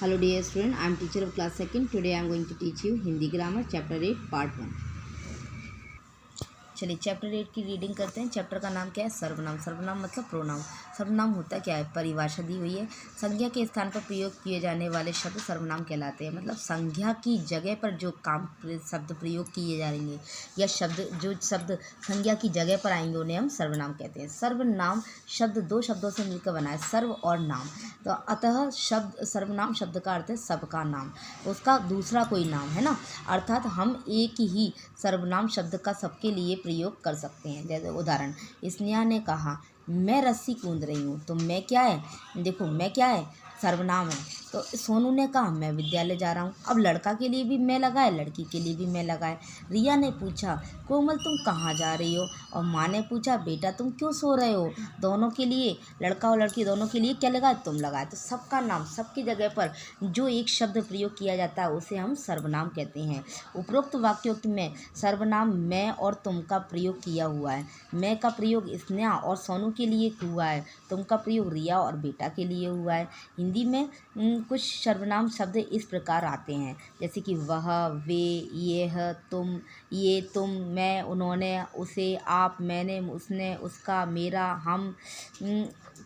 Hello dear student, I am teacher of class 2nd. Today I am going to teach you Hindi grammar chapter 8 part 1. चलिए chapter 8 की reading करते हैं। Chapter का नाम क्या है? सर्वनाम। सर्वनाम मतलब प्रोनाउन। सर्वनाम होता क्या है? परिभाषा दी हुई है। संज्ञा के स्थान पर प्रयोग किए जाने वाले शब्द सर्वनाम कहलाते हैं। मतलब संज्ञा की जगह पर जो शब्द प्रयोग किए जाएंगे या जो शब्द संज्ञा की जगह पर आएंगे उन्हें हम सर्वनाम कहते हैं। सर्वनाम शब्द दो शब्दों से मिलकर बना है, सर्व और नाम। तो अतः सर्वनाम शब्द का अर्थ है सबका नाम, उसका दूसरा कोई नाम है ना। अर्थात हम एक ही सर्वनाम शब्द का सबके लिए प्रयोग कर सकते हैं। जैसे उदाहरण, स्नेहा ने कहा मैं रस्सी कूद रही हूँ। तो मैं क्या है? देखो मैं क्या है? सर्वनाम है। तो सोनू ने कहा मैं विद्यालय जा रहा हूँ। अब लड़का के लिए भी मैं लगाए, लड़की के लिए भी मैं लगाए। रिया ने पूछा कोमल तुम कहाँ जा रही हो? और माँ ने पूछा बेटा तुम क्यों सो रहे हो? दोनों के लिए, लड़का और लड़की दोनों के लिए क्या लगाए? तुम लगाए। तो सबका नाम, सबकी जगह पर जो एक शब्द प्रयोग किया जाता है उसे हम सर्वनाम कहते हैं। उपरोक्त वाक्योक्त में सर्वनाम मैं और तुम का प्रयोग किया हुआ है। मैं का प्रयोग स्नेहा और सोनू के लिए हुआ है, तुम का प्रयोग रिया और बेटा के लिए हुआ है। हिंदी में कुछ सर्वनाम शब्द इस प्रकार आते हैं, जैसे कि वह, वे, यह, तुम, ये, तुम, मैं, उन्होंने, उसे, आप, मैंने, उसने, उसका, मेरा, हम,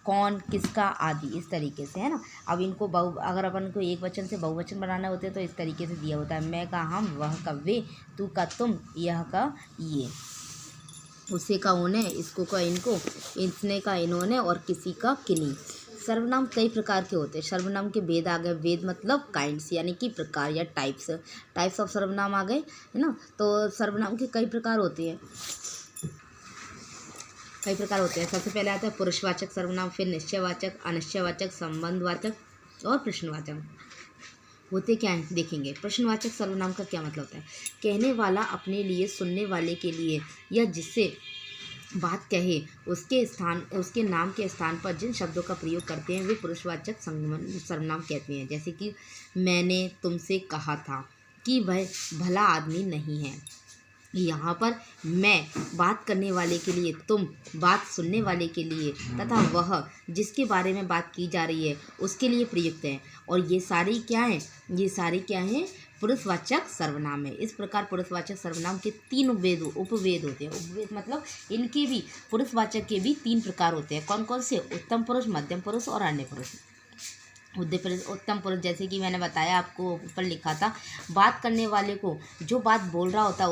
कौन, किसका आदि, इस तरीके से है ना। अब इनको अगर अपन को एक वचन से बहुवचन बनाना होते तो इस तरीके से दिया होता है। मैं का हम, वह का वे, तू का तुम, यह का ये, उसे का उन्हें, इसको का इनको, इसने का इन्होंने और किसी का किन्हीं। सर्वनाम कई प्रकार के होते हैं। सर्वनाम के भेद आ गए। भेद मतलब काइंड्स, यानी कि प्रकार या टाइप्स ऑफ सर्वनाम आ गए, है ना। तो सर्वनाम के कई प्रकार होते हैं। सबसे पहले आता है पुरुषवाचक सर्वनाम, फिर निश्चयवाचक, अनिश्चयवाचक, संबंधवाचक और प्रश्नवाचक। होते क्या हैं देखेंगे। प्रश्नवाचक सर्वनाम का क्या मतलब होता है? कहने वाला अपने लिए, सुनने वाले के लिए या जिससे बात कहे उसके नाम के स्थान पर जिन शब्दों का प्रयोग करते हैं वे पुरुषवाचक सर्वनाम कहते हैं। जैसे कि मैंने तुमसे कहा था कि वह भला आदमी नहीं है। यहाँ पर मैं बात करने वाले के लिए, तुम बात सुनने वाले के लिए तथा वह जिसके बारे में बात की जा रही है उसके लिए प्रयुक्त है। और ये सारे क्या हैं? पुरुषवाचक सर्वनाम है। इस प्रकार पुरुषवाचक सर्वनाम के 3 उपवेद होते हैं। उपवेद मतलब इनके भी, पुरुषवाचक के भी 3 प्रकार होते हैं। कौन कौन से? उत्तम पुरुष, मध्यम पुरुष और अन्य पुरुष। उत्तम पुरुष जैसे कि मैंने बताया आपको, ऊपर लिखा था, बात करने वाले को जो बात बोल रहा होता है